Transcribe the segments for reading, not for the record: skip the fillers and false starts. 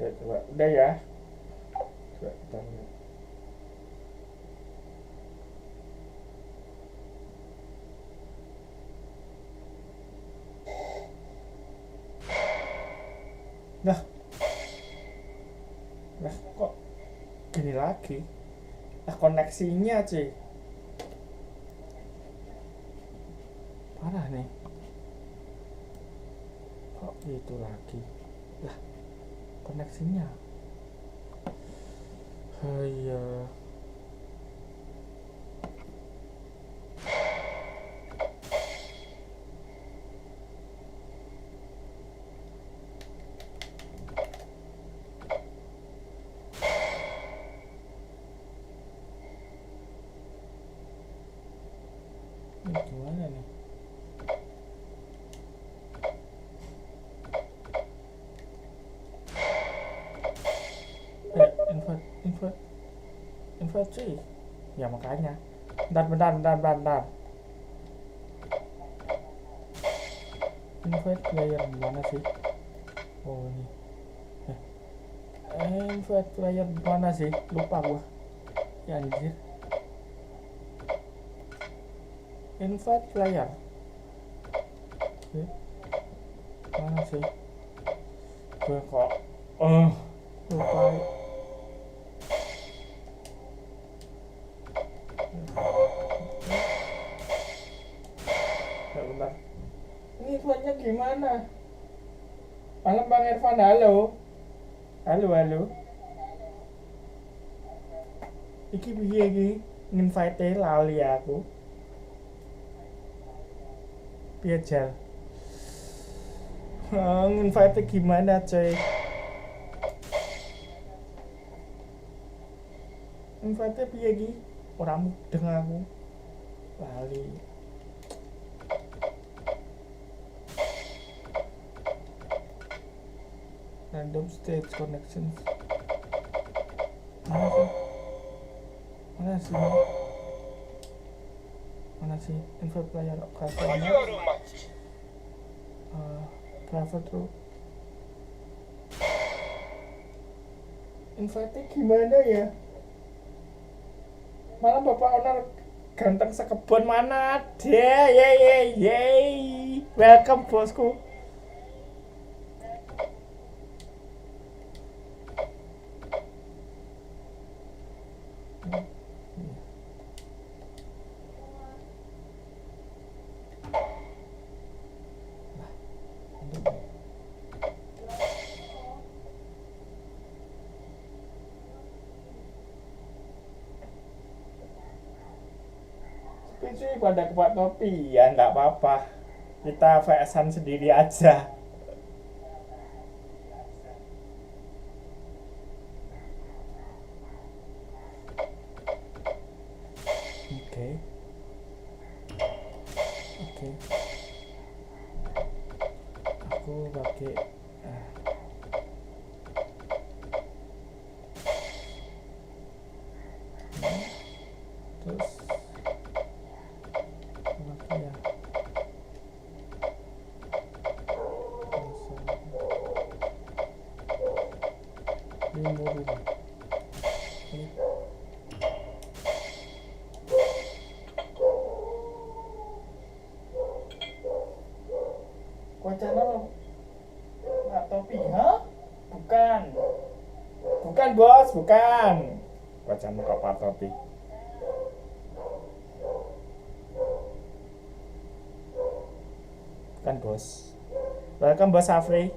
Coba. Udah ya. Coba kita lihat. Nah, kok gini lagi? Koneksinya cuy. Parah nih. Kok gitu lagi? Lah, koneksinya. Oh iya. Gimana nih? Invite cuy. Ya makanya. Bentar. Invite player mana sih? Oh ini. Invite player mana sih? Lupa gua. Ya anjir. Invite player. Mana sih? Gue kok lupa. Bentar. Ini invite-nya gimana? Malam Bang Irfan, halo. Halo. Iki piye iki? Nginvite lali aku. Piye jal? Nginvite gimana coy? Invite piye iki? Ora mudeng aku. Lali. Random stage connections. Mana sih? Invite player private. Private room. Invite gimana ya? Malam Bapak Owner ganteng sekebon mana ada? Yeay. Welcome bosku. Cuy pada kepak topi ya nggak apa-apa, kita VS-an sendiri aja. Oke. Aku pakai terus kok channel nggak topi, ha? Bukan bos, bukan. Kok channel kok pak topi? Bukan bos. Welcome bos Afri.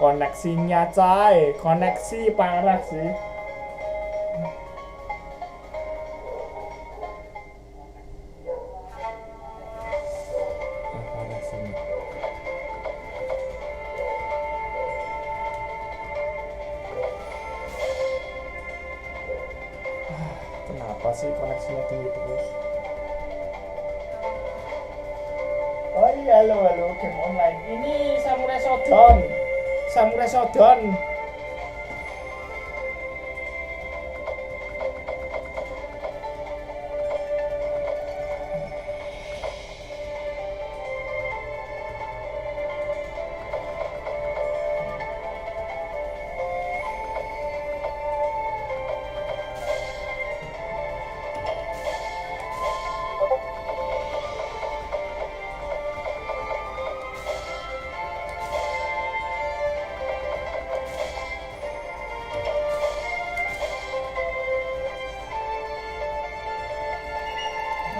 Koneksinya coy, koneksi parah sih. Parah sih. Kenapa sih koneksinya tinggi terus? Oh iya, halo game online. Ini Samurai Shodown. Samurai Shodown.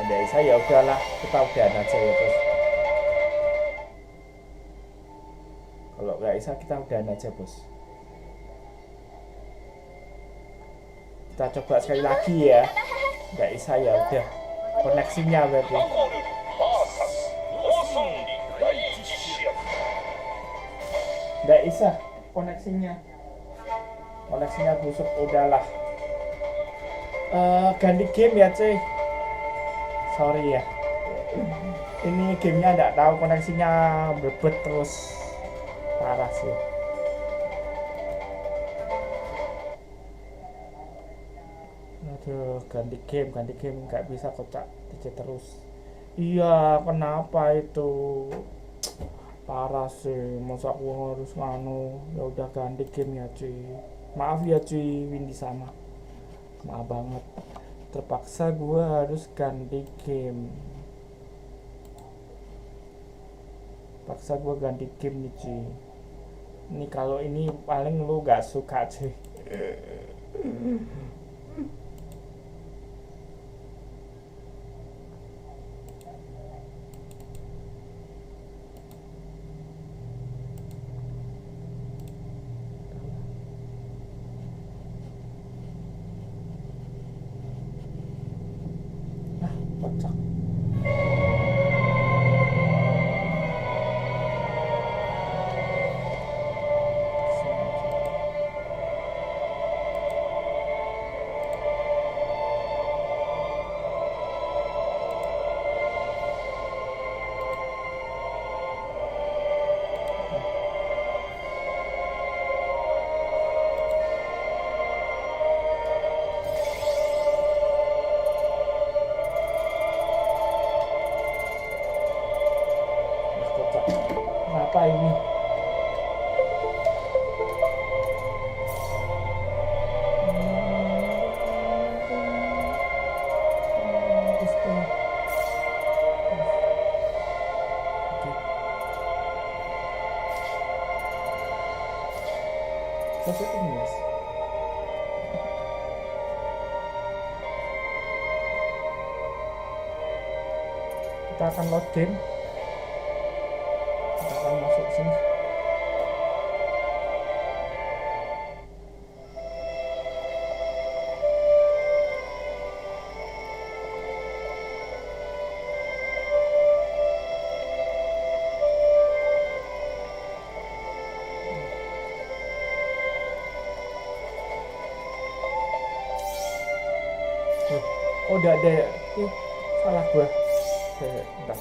Dari saya ya udahlah, kita udahan aja ya bos. Kalau nggak bisa kita udahan aja bos. Kita coba sekali lagi ya. Nggak bisa ya udah, koneksinya berarti. Nggak bisa koneksinya busuk, udahlah. Ganti game ya cuy. Sorry ya, ini gamenya nggak tahu koneksinya berbet terus, parah sih. Aduh, ganti game nggak bisa kocak DJ terus. Iya, kenapa itu? Parah sih, masa aku harus nganu. Ya udah ganti game ya cuy. Maaf ya cuy, Windy sama. Maaf banget. Terpaksa gue harus ganti game. Nih cuy. Ini kalau ini paling lu gak suka cuy. Kocak. Kenapa ini? Kita akan login. Kita akan masuk sini. Oh, udah ada. Salah gua. Bentar.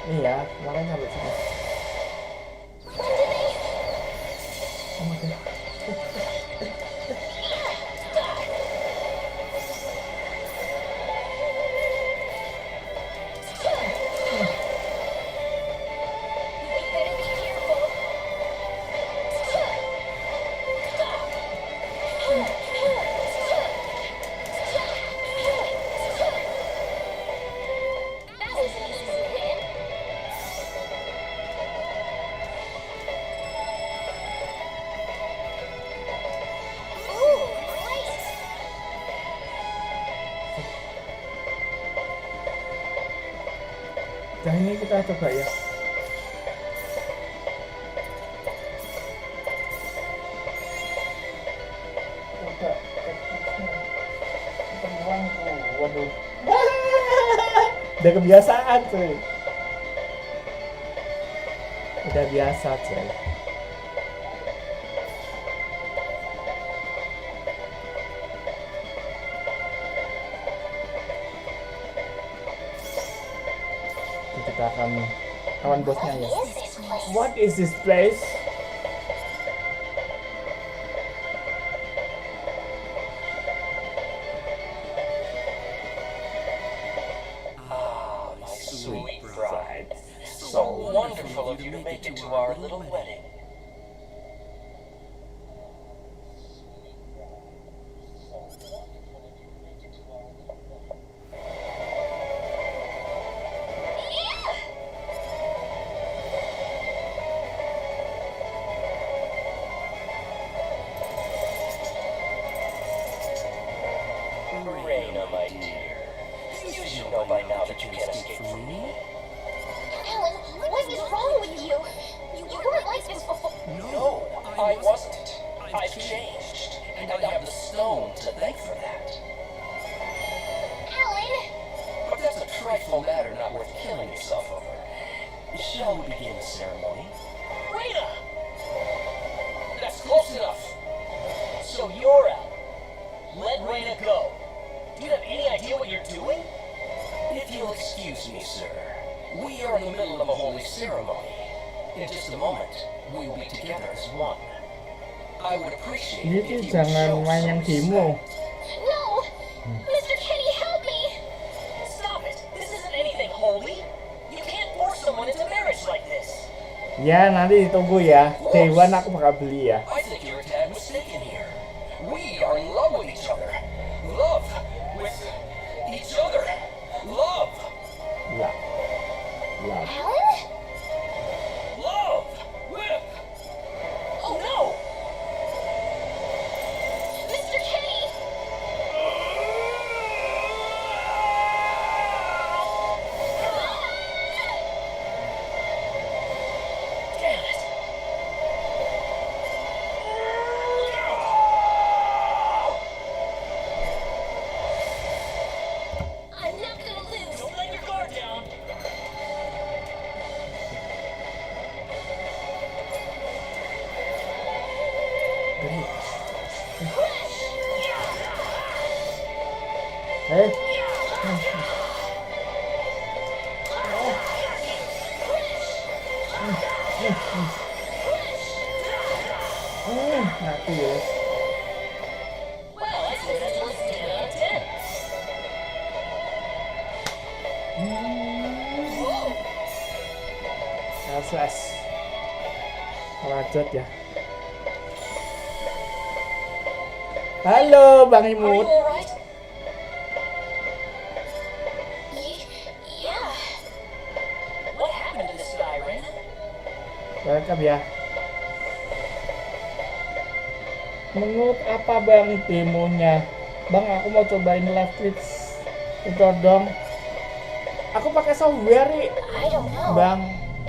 Nih ya, kemarin sampai sini. Oh my god. Nah ini kita coba ya. Coba temuan tuh, waduh. Udah kebiasaan cuy. Udah biasa cuy. Ada kami. Kawan bosnya ya. What is this place? What is this place? Ah, my sweet bride. So wonderful of you to make it to our little wedding. Reina, my dear, you should know by now that you can't escape from me. Alan, what is wrong with you? You weren't like this before. No, I wasn't. I've changed, and I have the stone to thank for that. Alan! But that's a trifling matter not worth killing yourself over. Shall we begin the ceremony? Reina! That's close enough. So you're out. Let Reina go. Do you have any idea what you're doing? If you'll excuse me, sir, we are in the middle of a holy ceremony. In just a moment, we will be together as one. I would appreciate it Jadi if you would jangan show main some yang demo. respect. No! Mr. Kenny, help me! Stop it! This isn't anything holy. You can't force someone into marriage like this. Ya nanti ditunggu ya. Day one aku bakal beli ya. I think you're a tad mistaken here. We are in love with each other. Love with each other. Love. Lah. Lah. Alan? Love with... Oh no! Mr. Kenny! Damn it! I'm not gonna lose. Don't let your guard down. Eh, mati ya. Well, I say that was 10 out of 10. Whoa! Flash. Lanjut ya. Halo Bang Are you Imut. alright? Yeah. What happened to this guy, Reina? Welcome ya. Menurut apa Bang demonya? Bang aku mau cobain live Twitch. Itu dong. Aku pakai software nih, I don't know. Bang.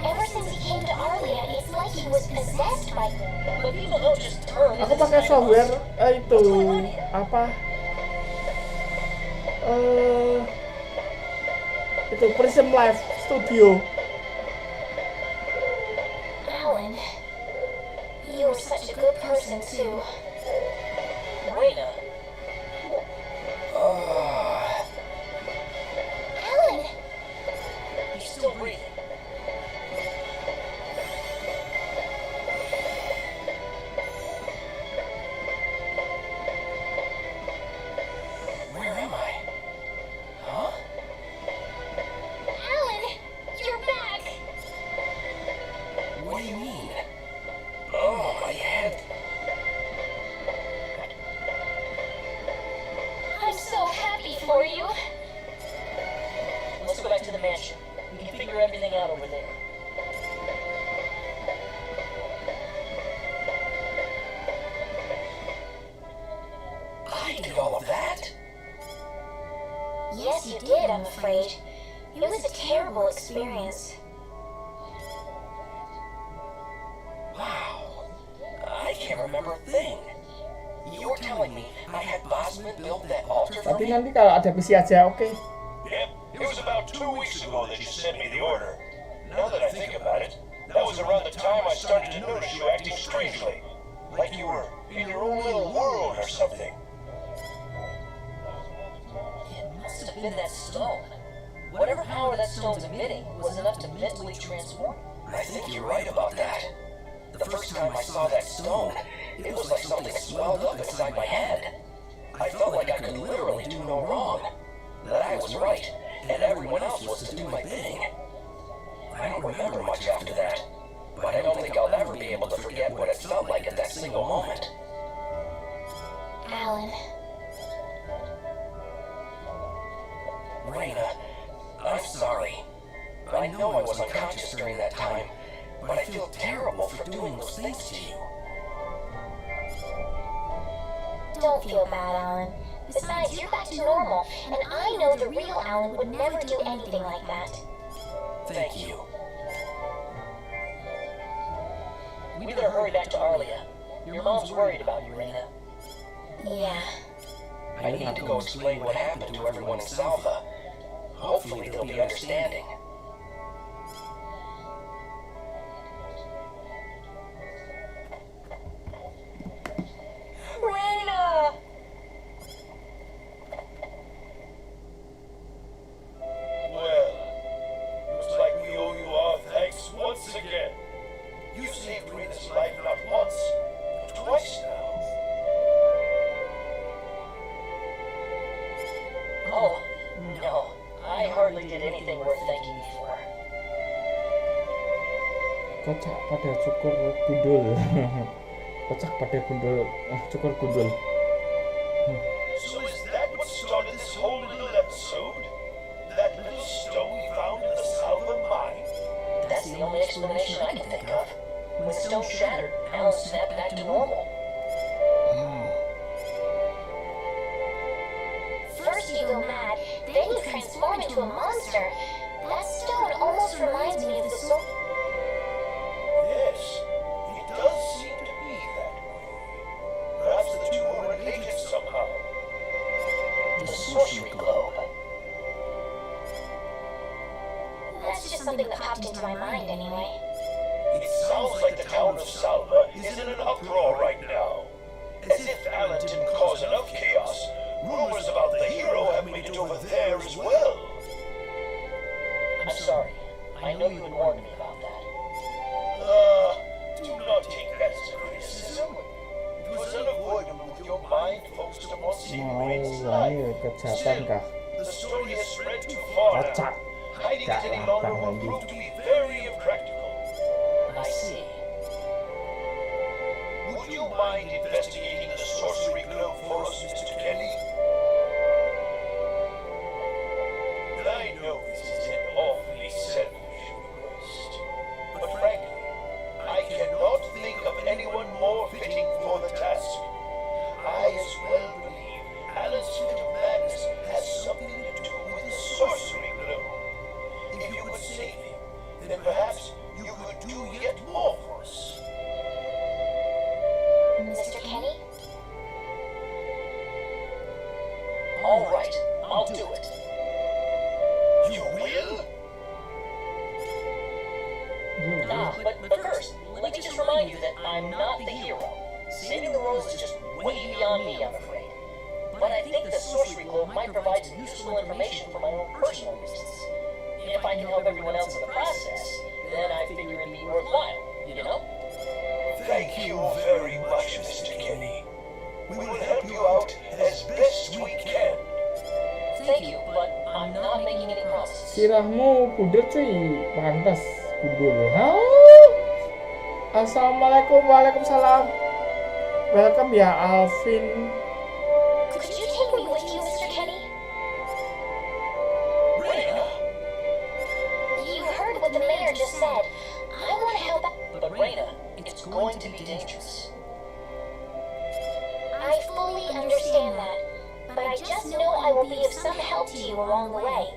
Ever since he came to Arlia, it's like he was possessed by... But people don't just turn Aku into pakai this software guy. itu apa? Itu Prism Live Studio. Alan, you were such a good person, too. Reina. Alan! He's still breathing. Where am I? Huh? Alan! You're back! What do you mean? Oh, my head. I'm so happy for you. Let's go back to the mansion. We can figure everything out over there. I did all of that? Yes, you did, I'm afraid. It was a terrible experience. Wow. I can't remember a thing. You're telling me I had Bosman build that altar for Tapi me? nanti kalau ada PC aja, oke. Yep, it was about 2 weeks ago that you sent me the order. Now that I think about it, that was around the time I started to notice you acting strangely. Like you were in your own little world or something. It must have been that stone. Whatever power that stone's emitting was enough to mentally transform. I think you're right about that. The first time I saw that stone, it was like something swelled up inside my head. I felt like I could literally do no wrong. That I was right, and everyone else was to do my bidding. I don't remember much after that, but I don't think I'll ever be able to forget what it felt like at that single moment. Alan, Raina, I'm sorry. I know I was unconscious during that time, but I feel terrible for doing those things to you. don't feel bad, Alan. Besides, you're back to normal, and I know the real Alan would never do anything like that. Thank you. We better hurry back to Arlia. Your mom's worried about you, Raina. Yeah. I need to go explain what happened to everyone in Salva. Hopefully they'll be understanding. Raina! Well, looks like we owe you our thanks once again. You saved Rita's life not once, but twice now. Oh, no. I hardly did anything worth thanking you for. Kocak pada cukur gundul. Kocak pada gundul, cukur gundul. So is that what started this whole little episode? That little stone we found in the Salva mine? That's the only explanation I can think of. When the stone shattered, Alan snapped back to normal. First you go mad, then you transform into a monster. That stone almost reminds me of the soul. Yes, it does seem to be that way. Perhaps the two are related somehow. The sorcery globe. That's just something that popped into my mind anyway. It sounds like the town of Salva is in an uproar right now. As if Alan didn't cause enough chaos, rumors about the hero have made it over there as well. I'm sorry. I know you had warned me about that. Do not take that as a criticism. It was unavoidable with your mind focused on what seemed Mau Rain's ini life. kejahatan kah? The story has spread too far Kocak. now. Hiding it any longer will prove to be very impractical. I see. Would you mind investigating the sorcery globe for us, Mr. Kelly? I know this is an awfully selfish request, but frankly, I cannot think of anyone more fitting for the task. I as well believe Alan's fit of madness has something to do with the sorcery globe. If you could save him, then perhaps you could do yet more for us. Mr. Kenny? All right, I'll do it. You will? But first, let me just remind you that I'm not the hero. Saving the world is just way beyond me, I'm afraid. But I think the sorcery globe might provide some useful information for my own personal reasons. If I can help everyone else in the process, then I figure it'd be worthwhile, you know? Thank you very much, Mr. Kenny. We will help you out as best we can. Thank you, but I'm not making any promises. Sirahmu buder cuy, pantas gundul. Hah? Assalamualaikum, waalaikumsalam. Welcome ya Alvin. Could you take me with you, Mr. Kenny? Raina! You heard what the mayor just said. I want to help out. But Raina, it's going to be dangerous. I fully understand that, but I just know I will be of some help to you along the way.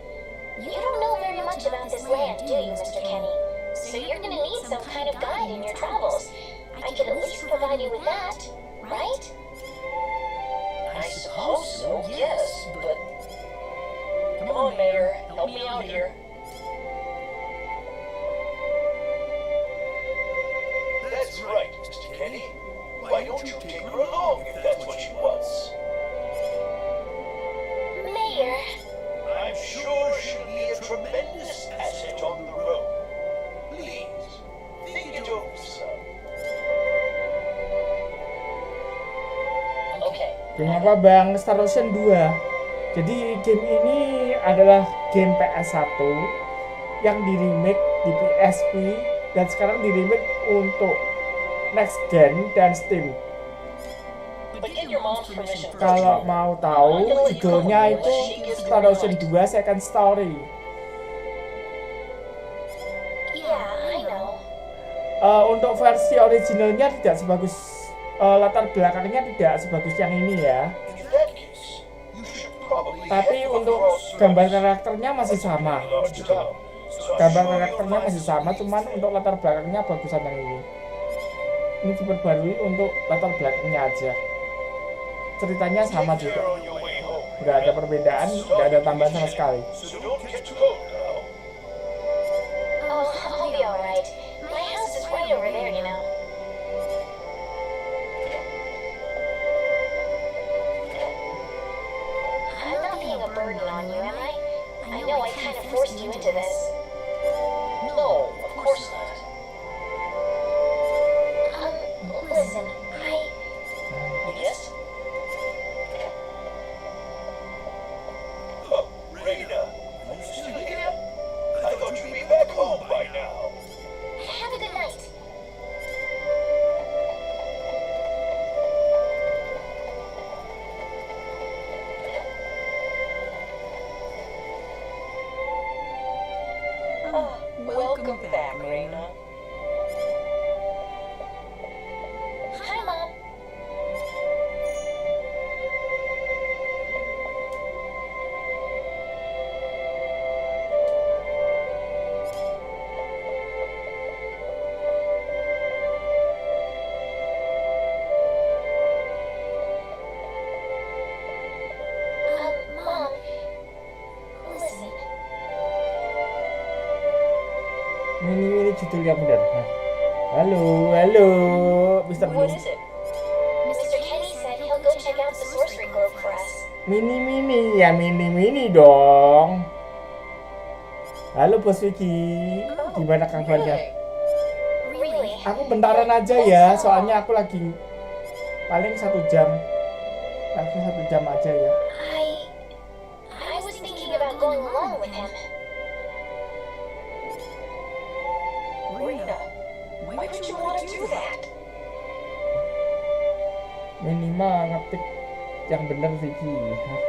You don't know very much about this land, do you, Mr. Kenny? So you're going to need some kind of guide in your travels. I can at least provide you with that, right? I suppose so, yes, but... Come on, Mayor, help me out here. That's right, Mr. Kenny. Why don't you take her along if that's what she wants? Mayor, I'm sure should be a tremendous asset on the road. Please, think it over, son. Okay. Game apa bang? Starocean 2. Jadi game ini adalah game PS1 yang di remake di PSP dan sekarang di remake untuk next gen dan Steam. But get your mom's permission first. Kalau mau tahu judulnya itu Starocean 2 Second Story. Yeah, I know. Untuk versi originalnya tidak sebagus latar belakangnya tidak sebagus yang ini ya. In that case, you should probably Tapi head untuk across gambar karakternya masih sama. to town. So I'm Gambar sure karakternya you'll masih find sama, cuman untuk latar belakangnya bagusan yang ini. Ini diperbarui untuk latar belakangnya aja. Ceritanya sama Take juga. care on your way home. Nggak ada perbedaan, nggak ada tambahan sama sekali. So don't catch cold now. Oh, I'll be alright. My house is right over there, you know. I'm not being a burden on you, am I? I know I kind of forced you into this. No, of course not. Listen, Yes? Huh, Raina, are you still here? I thought you'd be back home by now. have a good night. Welcome back, Raina. Hi, Mom. Mom. Listen. Ini judul yang benar. Nah. Halo, Mr. What Blue. is it? Mr. Kenny said he'll go check out the sorcery globe for us. Mini dong. Halo Bos Vicky, gimana kabarnya? Really? Aku bentaran aja ya, soalnya aku lagi paling 1 jam. Lagi 1 jam aja ya. I was thinking about going along with him. Raina, why would you want to do that? Minimal ngetik yang bener Vicky. Hah?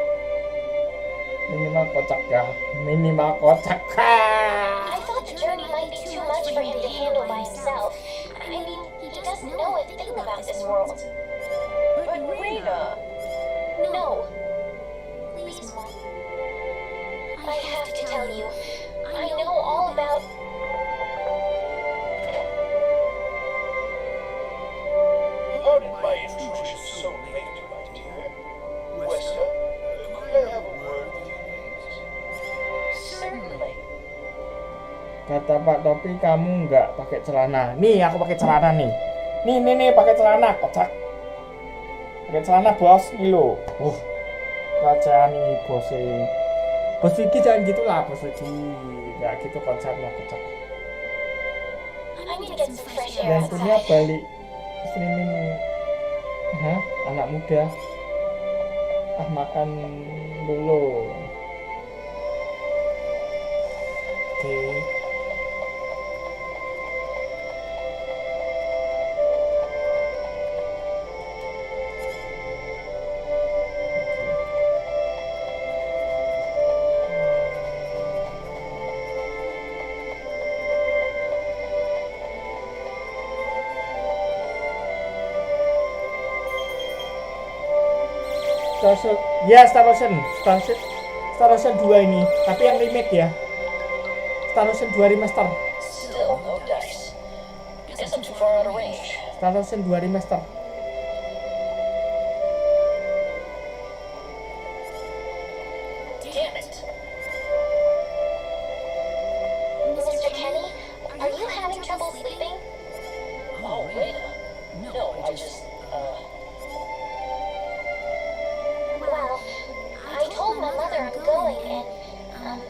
Minimal kocak ya. I thought the journey might be too much for him to handle by himself. I mean, he doesn't know a thing about this world. But Raina, No. Please, Mom. I have to tell you, I know all about... Pardon my intrusion so late, my dear. Westa, could I have a word with you, please? certainly. Kata Pak Topi kamu nggak pakai celana. Nih aku pakai celana nih. Nih pakai celana kocak. Pakai celana bos nih lo. Kerajaan nih bos. Bos Vicky jangan gitulah Bos Vicky. Nggak gitu konsepnya kocak. I need to get some fresh air Dan punya outside. balik streaming. Hah? Anak muda. Makan dulu. Oke. Starocean 2 ini, tapi yang remake ya. Starocean 2 remaster. Still no dice. Guess I'm too far out of range. Starocean 2 remaster. Damn it. Mr. Kenny, are you having trouble sleeping? Oh, Raina. No, I just, Well, I told my mother I'm going and,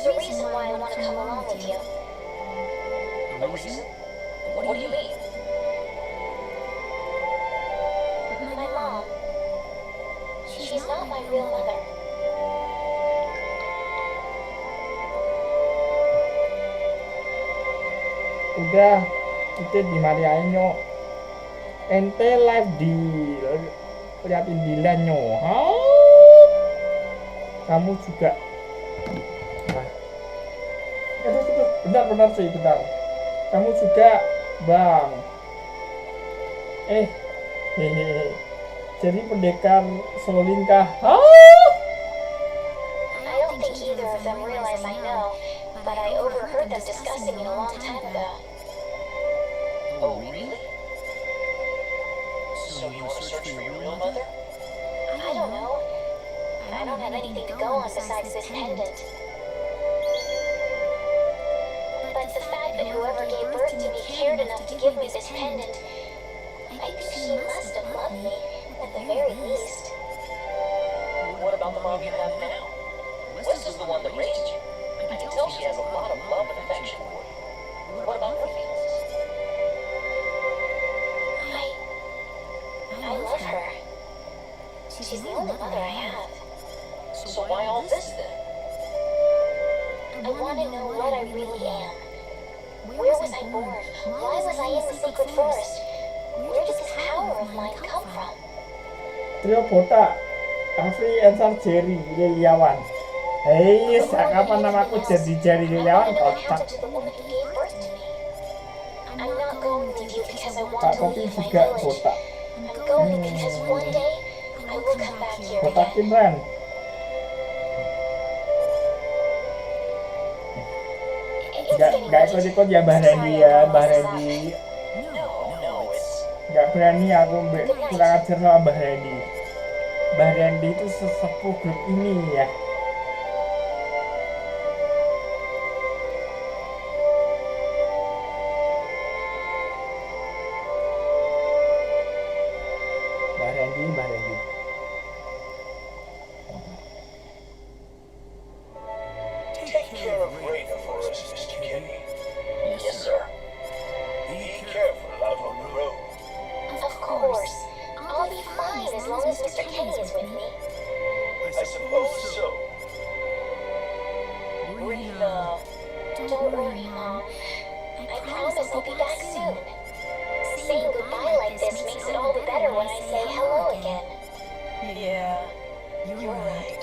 a reason why I want to come along with you. A reason? What do you mean? My mom. She's not my real mother. Udah, kita dimarahin nyok. Ente live di liatin Dilan nyok. Kamu juga. Nah. Itu benar sih, benar. Kamu juga, Bang. Hehehe. Jadi pendekar Solin kah? I don't think either of them realize I know, but I overheard them discussing it a long time ago. Oh, really? So you want to search for your real mother? I don't know. I don't have anything to go on besides this pendant. But the fact that whoever gave birth to me cared enough to give me this pendant, I think she must have loved me, at the very least. What about the mom you have now? Liz is the one that raised you. I can tell she has a lot of love and affection for you. What about her feelings? I love her. She's the only mother I have. So why all this then? I want to know what I really am. Where was I born? Why was I in the secret forest? Where did this power of mine come from? Trio botak Afri Ensar Jerry Liliawan. Hei, kapan namaku jadi Jerry Liliawan? What Kocak. happened to the woman who gave birth to me? I'm not going with you because I want Pak to Kopi leave my juga village. botak. I'm going because one day I will come back here Botakin again. Ren. It's getting Gak late. ikut-ikut ya Mbah Randy ya, Mbah Randy. No, it's... Gak berani aku kurang ajar sama Mbah Randy. Mbah Randy itu sesepuh grup ini ya. Mbah Randy. Take care of Raina for us, Mr. Kenny. Yes, sir. Be careful out on the road. Of course. I'll be fine as long as Mr. Kenny is with me. I suppose so. Rena... Don't worry, Mom. I promise I'll be back soon. Saying goodbye like this makes it all the better when I say hello again. Yeah, you're right.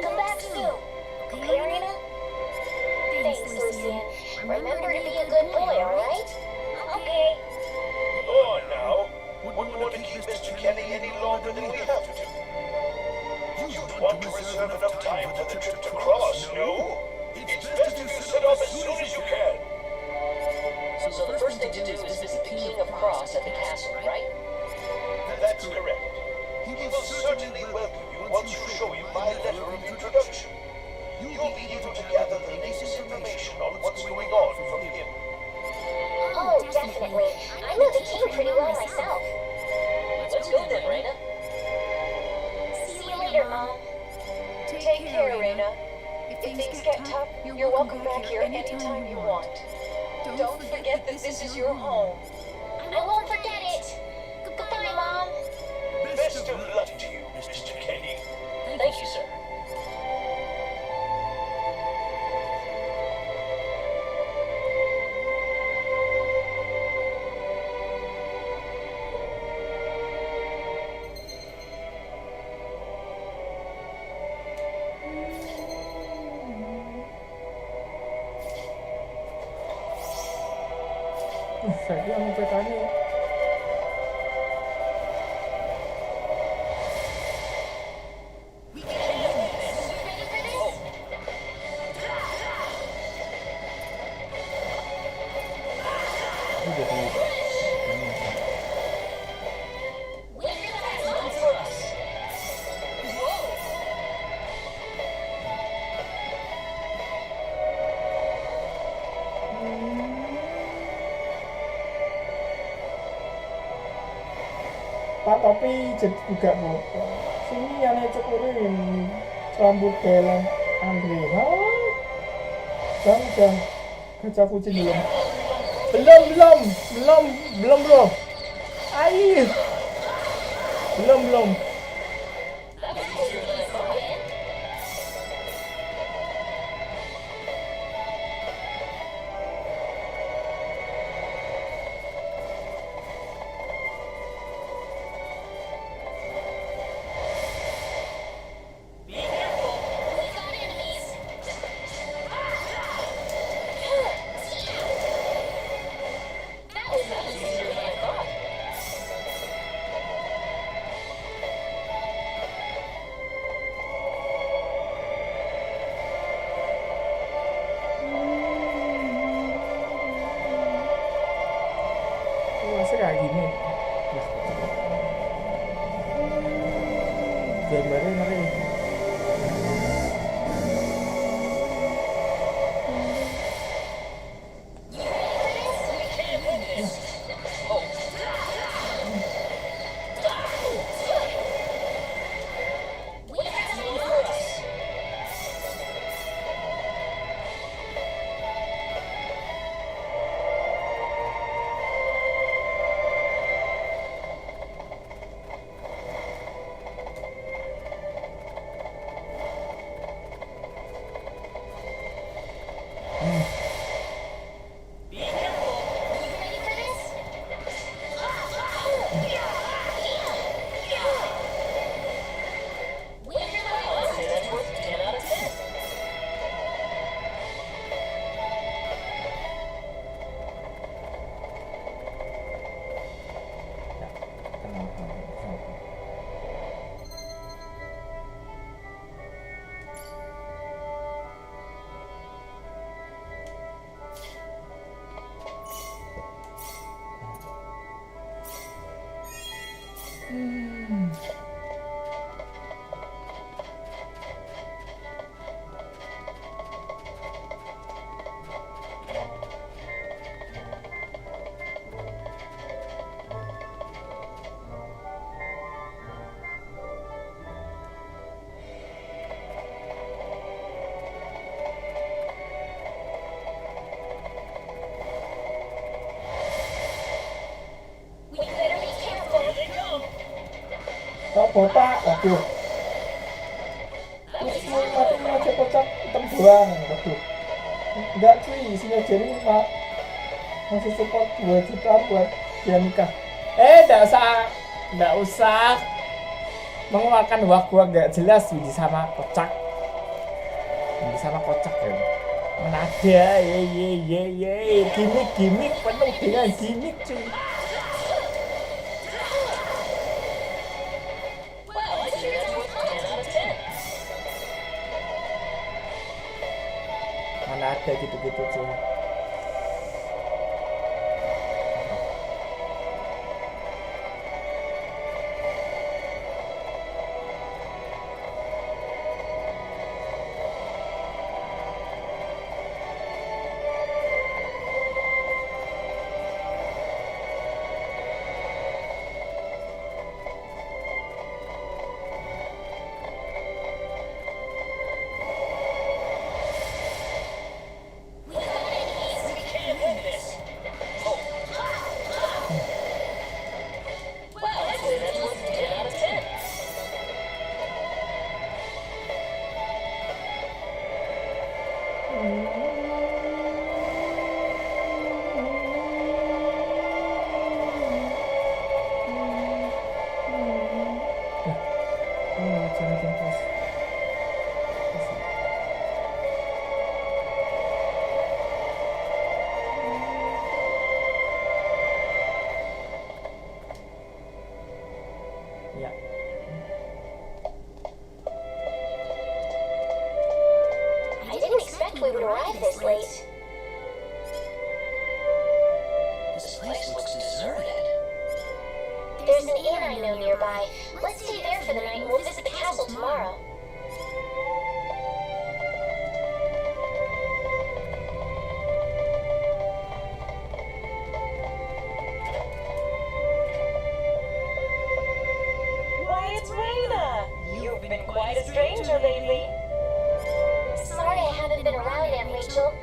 Come back soon. Okay, Rena? Thanks, Lucian. Remember to be a good boy, alright? Okay. Oh, now, wouldn't want to keep Mr. Kenny any longer than we have to. You'd want to reserve enough time for the trip to cross, no? It's best if you set off as soon as you can. So the first thing to do is visit the King of Cross at the castle, right? That's correct. He will certainly welcome you once you show him my letter of introduction. You'll be able to gather the latest information on what's going on from him. Oh, definitely. I know the king pretty well myself. Let's go then, Rena. See you later, Mom. Take care, Raina. If things get tough, you're welcome back here anytime you want. Don't forget that this is your home. I won't forget it. Goodbye, Mom. Best of luck to you, Mr. Kenny. Thank you, sir. Saya mau petani. Pak Topi jadi juga foto. Sini yang cukurin rambut Belen Andre. Bang, kaca kucing belum bro. Air. Belum. Masih kayak gini. Gambarnya ngeri. Botak, waduh. Terus mati aja kocak hitam doang, waduh. Enggak cuy, isinya jadi Pak. Masih support 2 juta buat dia nikah. Enggak usah mengeluarkan uang gua enggak jelas di sana kocak. Di sana kocak ya. Mana ada, ye. Gimik penuh dengan gimik cuy. Mana ada gitu-gitu cuy. Ya. I didn't expect we would arrive this late. This place looks deserted. There's an inn I know nearby. Let's stay there for the night and we'll visit the castle tomorrow. Why, it's Raina! You've been quite a stranger lately. Sorry I haven't been around, Aunt Rachel.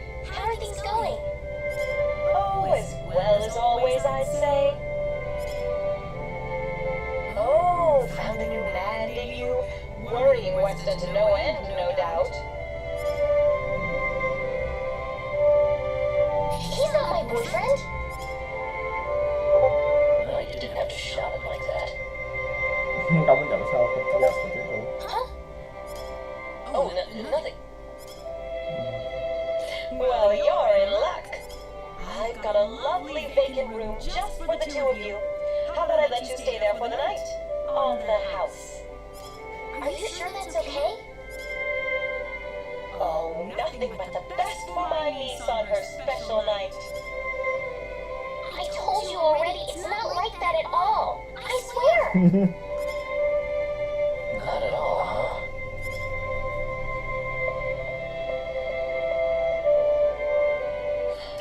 no doubt. He's not my boyfriend. No, you didn't have to shout it like that. Kamu nggak usah berteriak seperti itu. Huh? Oh, nothing. Well, you're in luck. I've got a lovely vacant room just for the two of you. How about I let you stay there for the night? On the house. Are you sure that's okay? Oh, nothing but the best for my niece on her special night. I told you already, it's not like that at all. I swear. Not at all, huh?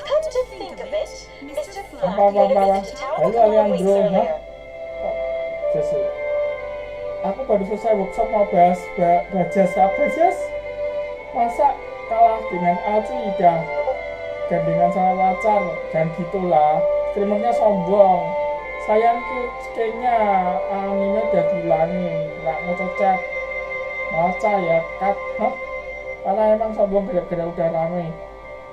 Come to think of it, Mr. Flack Apa, made a apa. visit to town a Halo, couple of weeks Alejandro, earlier. Jesse, aku baru selesai workshop mau bahas Bajas. Masa kalah dengan Alcida gandengan sama pacar dan gitulah. Streamernya sombong. Sayang kayaknya anime udah bilangin nggak mau chat. Masa ya kat, karena emang sombong gara-gara udah rame.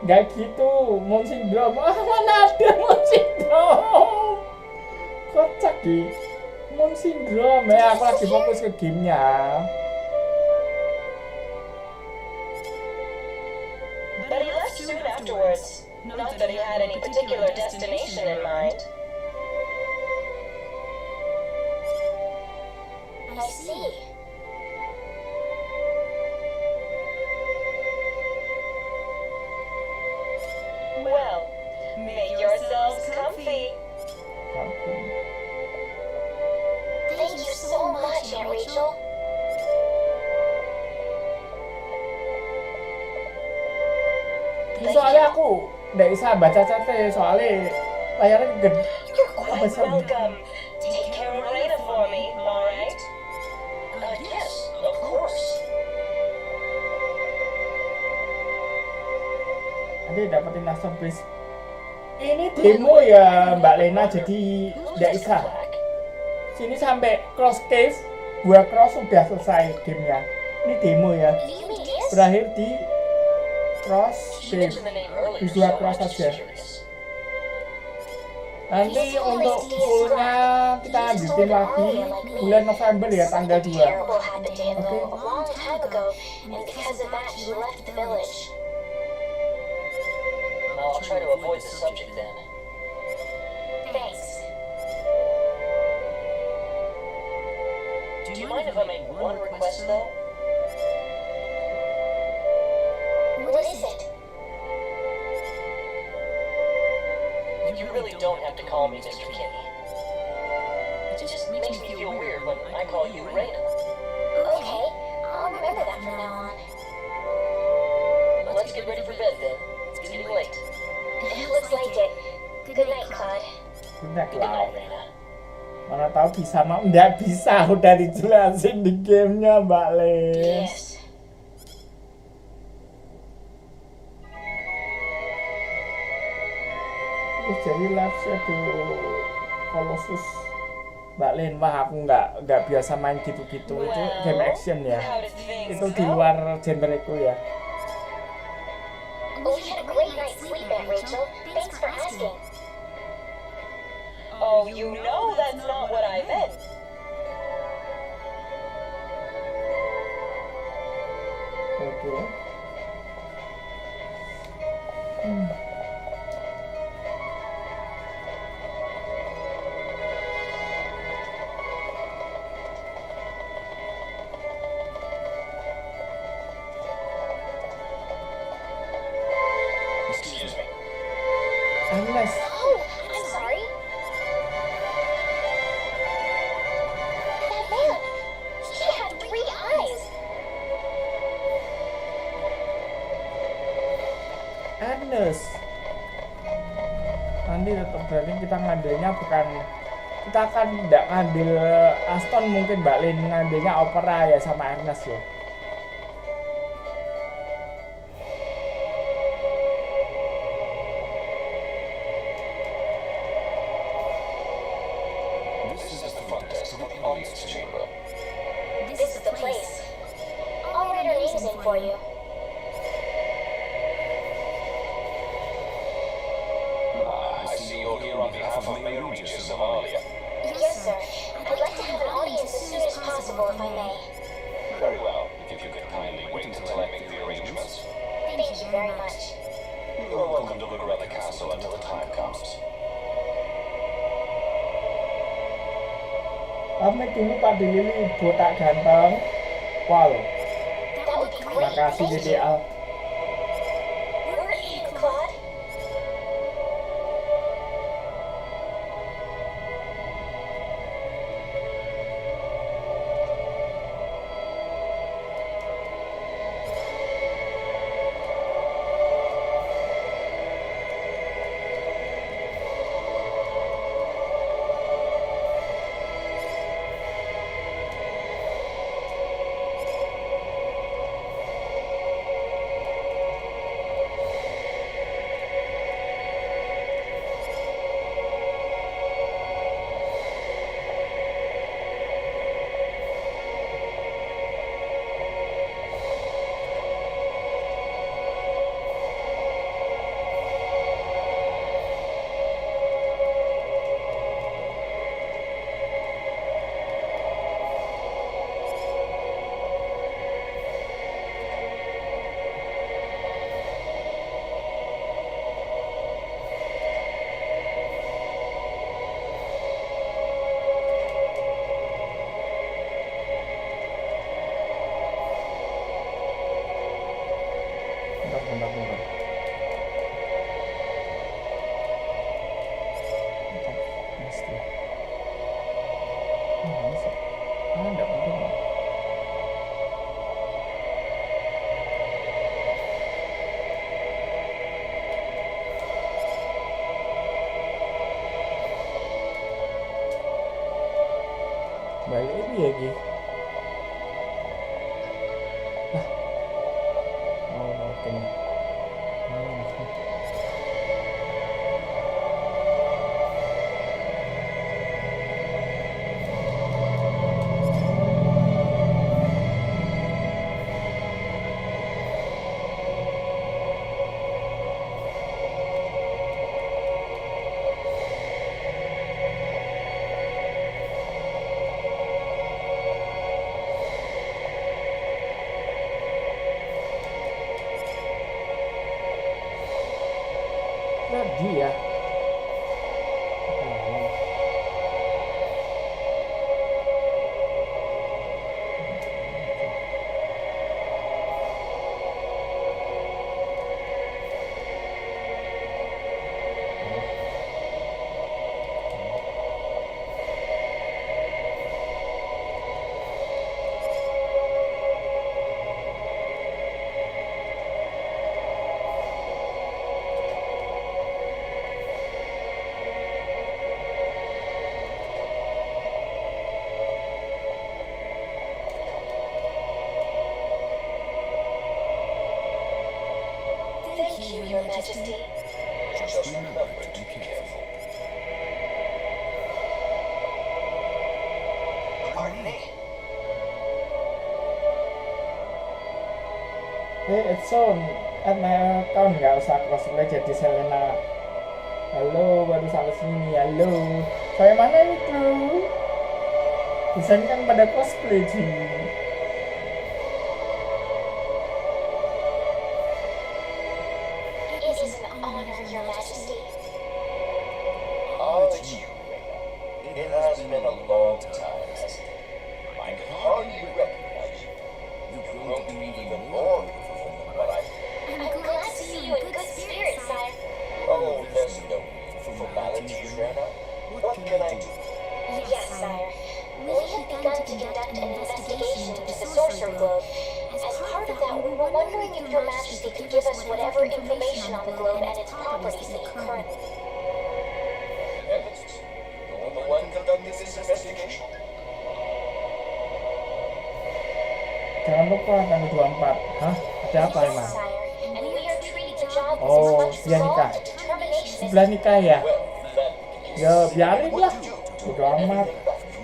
Nggak gitu, Moon Syndrome. Mana ada Moon Syndrome? Kocak di Moon Syndrome. Ya, aku lagi fokus ke gamenya. But he left soon afterwards. Not that he had any particular destination in mind. I see. Well, make yourselves comfy. Thank you so much, Aunt Rachel. Soalnya aku nggak bisa baca chatnya, soalnya layarnya gede. You're quite besar. welcome. Take care of Raina for me, all right? Yes, of course. Nanti dapetin masterpiece. Ini demo ya Mbak Lena, jadi nggak bisa. Sini sampai cross cave, gua cross sudah selesai gamenya. Ini demo ya, Do you mean this? berakhir di cross You cave. mentioned the name earlier, Di so dua I'm cross just aja. curious. Nanti untuk fullnya kita lanjutin lagi bulan November ya, tanggal 2. Terrible happened to him Okay. though, a long time ago, and because of that, he left the village. I'll try to avoid the subject then. Thanks. Do you mind if I make one request, though? What is it? You really don't have to call me Mr. Kinney. It just makes me feel weird when I call you Raina. Okay, I'll remember that from now on. Let's get ready for bed then. It's getting late. It looks like it. Good night, Claude. Udah Good night, lah. Raina. Mana tahu bisa nggak bisa, udah dijelasin di gamenya Mbak Le. Yes. Terus jadi live shadow Colossus Mbak Lin, wah aku nggak biasa main gitu-gitu. Itu game action ya, How did things itu di go? luar genreku ya. We had a great night's sleep, Aunt Rachel. Thanks for asking. Oh, you know that's not what I meant. Oke. Excuse me. Agnes, Oh, I'm sorry. That man, he had 3 eyes. Agnes. Nanti tetap berarti kita ngambilnya bukan, kita akan tidak ngambil Aston, mungkin Mbak Lin ngambilnya Opera ya sama Agnes ya. This is the front desk of the audience chamber. This is the place. I'll write our names in anything for you. I see you're here on behalf of Mayor Regis Amalia. Yes, sir. I'd like to have an audience as soon as possible, if I may. Very well. If you could kindly wait until I make the arrangements. Thank you very much. You are welcome to look around the castle until the time comes. Pamit dulu Pak Dilili, botak ganteng. Pol. That would be great. Makasih Thank Dede you. Al. We're in, Claude. Bentar. Mesti. Masa? Enggak penting. Balik ini ya, Gi. Oke nih. Dia Thank you, Your Majesty. Just remember to be careful. Pardon me? Edson, add my account nggak usah cosplay jadi Selena. Halo, baru sampai sini. Halo, saya mana itu? Biasanya kan pada cosplay sih. It is an honor, Your Majesty. Oh, it's you, Rena. It has been a long time, hasn't it? I can hardly recognize you. You've grown to be even more beautiful than what I... I'm glad to see you in good spirits, sire. Oh, there's no need for formalities, Rena. What can I do? Yes, sire. We have begun to conduct an investigation into the Sorcerer Globe. As part of that, we were wondering if Your Majesty could give us whatever information on the globe and its properties that you currently... Heavens, you're the one conducting this investigation? Jangan lupa tanggal 24. Hah? Ada apa Yes, emang? sire. And we are treating the job with Oh, as much dia resolve nikah. and determination as... Sebelah nikah ya? Well, that Ya biarin lah. do Udah amat. anything but you.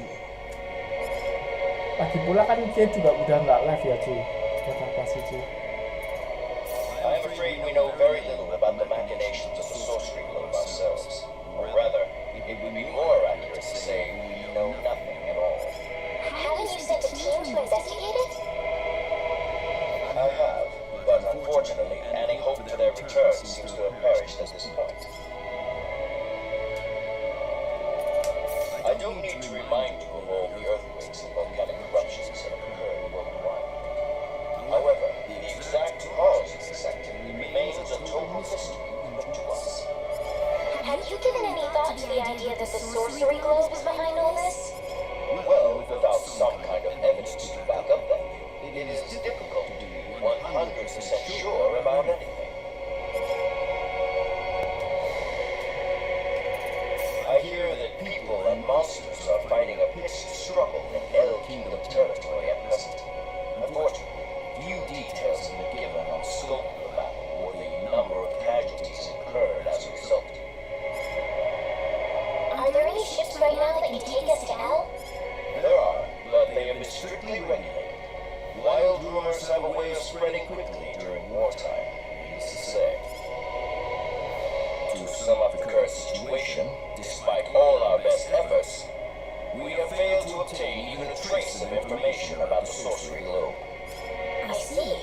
Lagi pula kan dia juga udah nggak live ya cuy. Dapat apa sih, Ci? I'm afraid we know very little about the machinations of the sorcery globe ourselves. Or rather, it would be more accurate to say we know nothing at all. Haven't you sent a team to investigate it? I have, but unfortunately, any hope for their return seems to have perished at this point. I don't need to remind you of all the earthquakes and volcanic eruptions that have occurred worldwide. However, the exact cause of this activity remains a total mystery even to us. Have you given any thought to the idea that the sorcery globe is behind all this? Well, without some kind of evidence to back up that view, it is difficult to be 100% sure about anything. I hear that people and monsters are fighting a pitched struggle in El Kingdom territory at present. Unfortunately, few details have been given on the scope of the battle or the number of casualties incurred as a result. Are there any ships right now that can take us to El? There are, but they have been strictly regulated. Wild rumors have a way of spreading quickly during wartime, needless to say. To sum up the current situation, despite all our best efforts, we have failed to obtain even a trace of information about the sorcery globe. I see.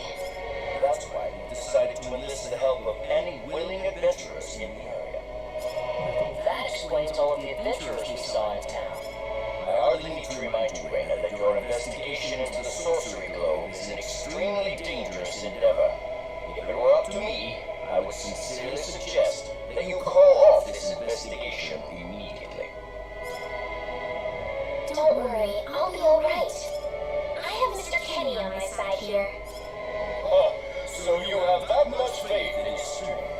That's why we decided to enlist the help of any willing adventurers in the area. That explains all of the adventurers we saw in town. I hardly need to remind you, Raina, that your investigation into the sorcery globe is an extremely dangerous endeavor. If it were up to me, I would sincerely suggest that you call off this investigation immediately. Don't worry, I'll be alright. I have Mr. Kenny on my side here. Oh, so you have that much faith in his strength.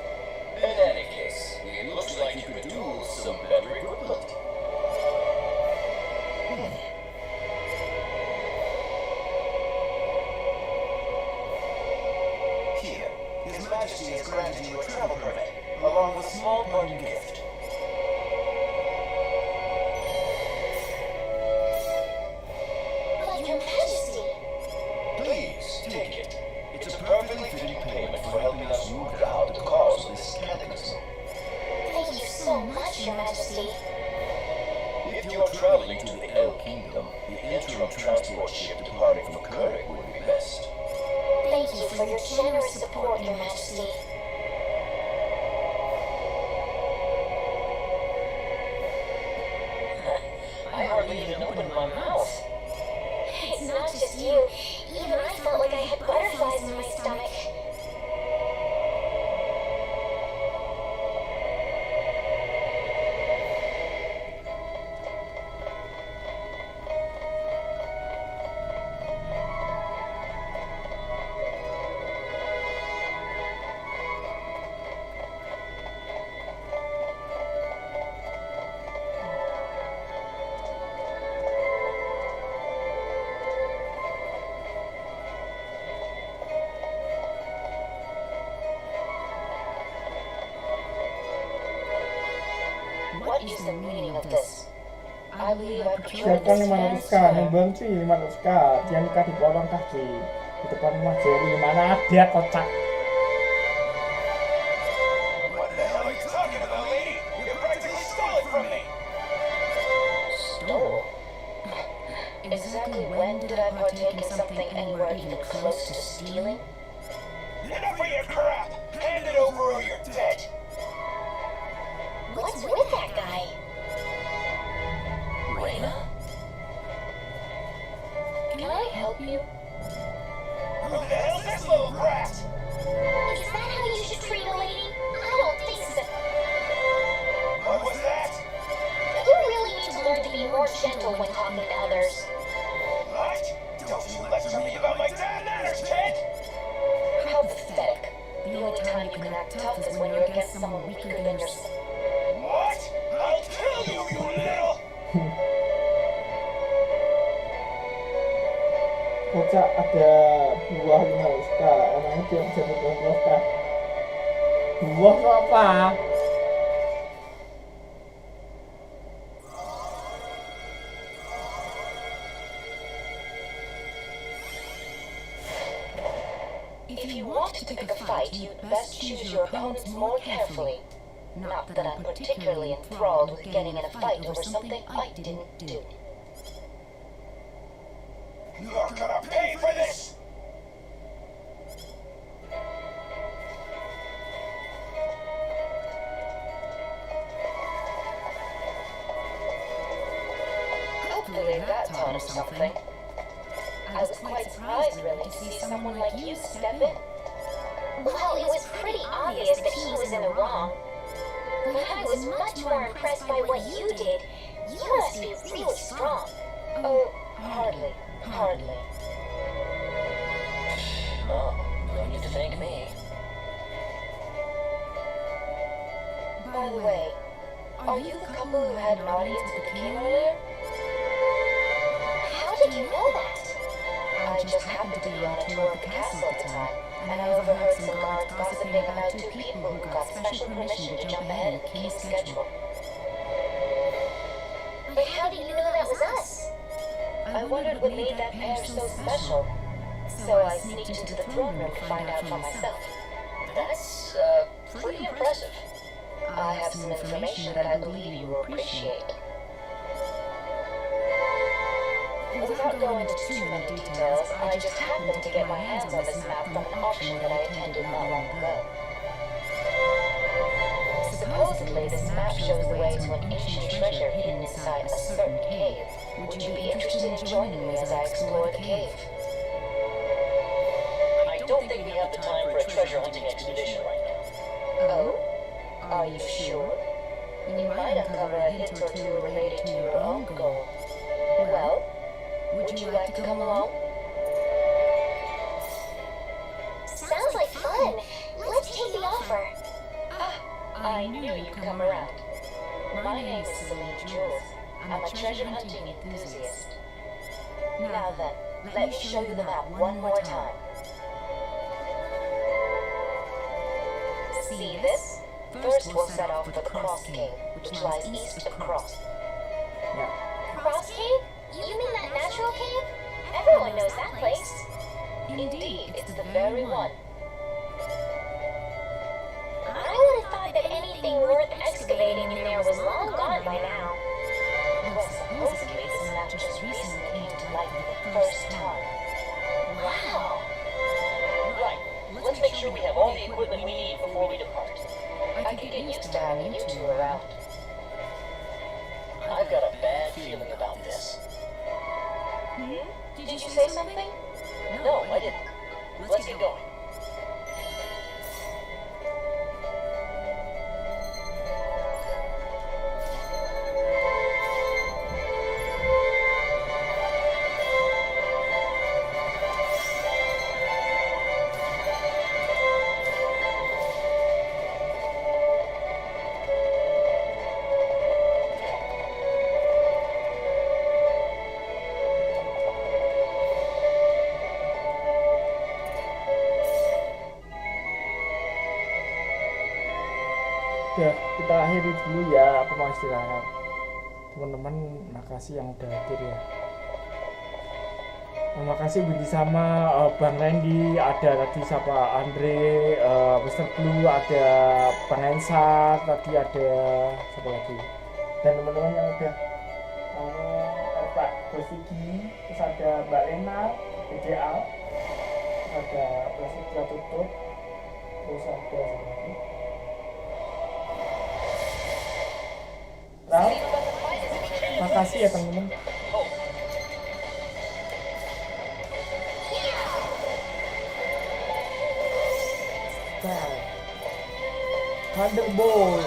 In any case, it looks like you could do with some better equipment. Here, His Majesty has granted you a travel permit, along with a small parting gift. But Your Majesty, Please, take it. It's a perfectly fitting payment for helping us root out the cause of this cataclysm. thank you so much, Your Majesty. If you're traveling to the El Kingdom, the interim transport ship departing from Kuruk would be best. Thank you for your generous support, Your Majesty. I hardly even opened my mouth. It's not just you. Even I felt like I had butterflies in my stomach. What is the meaning of this? I believe I procured Siapkan this 500k, hand nyumbang sih 500k. Dia nikah di Polong kah di depan rumah Jerry. Mana ada kocak. What the hell are you talking about, lady? You practically stole it from me! Stole? Exactly when did I partake in something anywhere even close to stealing? Enough of your crap! Hand it over or you're dead! What's with that guy? Raina? Can I help you? Who the hell's this little brat? Is that how you should treat a lady? I don't think so. What was that? You really need to learn to be more gentle when talking to others. What? Don't you lecture me about my damn manners, kid! How pathetic. The only time you can act tough is when you're against someone weaker than yourself. What? I'll kill you, you little... Kocak ada buah 500k. Emangnya dia bisa buah 500k? Buah tuh apa? If you want to pick a fight, you'd best choose your opponents more carefully. Not that I'm particularly enthralled with getting in a fight over something I didn't do. You're gonna pay for this! Hopefully that taught him something. I was quite surprised, really, to see someone like you step in. Well, it was pretty obvious that he was in the wrong. But I was much more impressed by what you did. You must be really strong. Oh, hardly. Oh, no need to thank me. By the way, are you the couple who had an audience with the king earlier? How did you know that? I just happened to be on a tour of the castle at the time, and I overheard some guards gossiping about two people who got special permission to jump ahead in the king's schedule. But how did you know that was us? I wondered what made that pair so special, so I sneaked into the throne room to find out for myself. That's, pretty impressive. I have some information that I believe you will appreciate. Without going into too many details, I just happened to get my hands on this map from an auction that I attended not long ago. Supposedly, this map shows the way to an ancient treasure hidden inside a certain cave. Would you be interested in joining me as I explore the cave? I don't think we have the time for a treasure hunting expedition right now. Oh? Are you sure? You might uncover a hint or two related to your own goal. Well, would you like to come along? Sounds like fun. Let's take the offer. I knew you'd come around. My name is Selena Jules. I'm a treasure hunting enthusiast. Now then, let me show you the map one more time. See this? First we'll set off for the Cross Cave, which lies east of Cross. Ya. Cross Cave? You mean that natural cave? Everyone knows that place. Indeed, it's the very one. I would have thought that anything worth excavating in there was long gone by now. Well, supposedly this map just recently came to light for the first time. Wow. Right. Let's make sure we have all the equipment we need before we depart. I could get used to having you two around. I've got a bad feeling about this. Did you say something? No, I didn't. Let's get going. Udah, kita akhiri dulu ya, aku mau istirahat. Teman-teman, makasih yang udah hadir ya. Terima kasih Windy sama Bang Randy, ada tadi siapa Andre, Mr. Blue, ada Bang Ensa, tadi ada siapa lagi, dan teman-teman yang udah Pak Bosiki, terus ada Mbak Lena, BDA, terus ada Prasetya Tutut, terus ada siapa lagi? Nah, makasih ya teman-teman. Thunderbolt.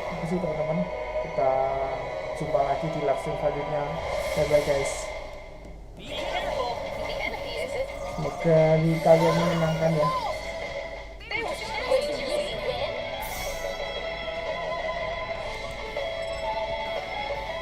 Terima kasih teman-teman. Kita jumpa lagi di live stream selanjutnya. Bye bye guys. Semoga di kalian menyenangkan ya.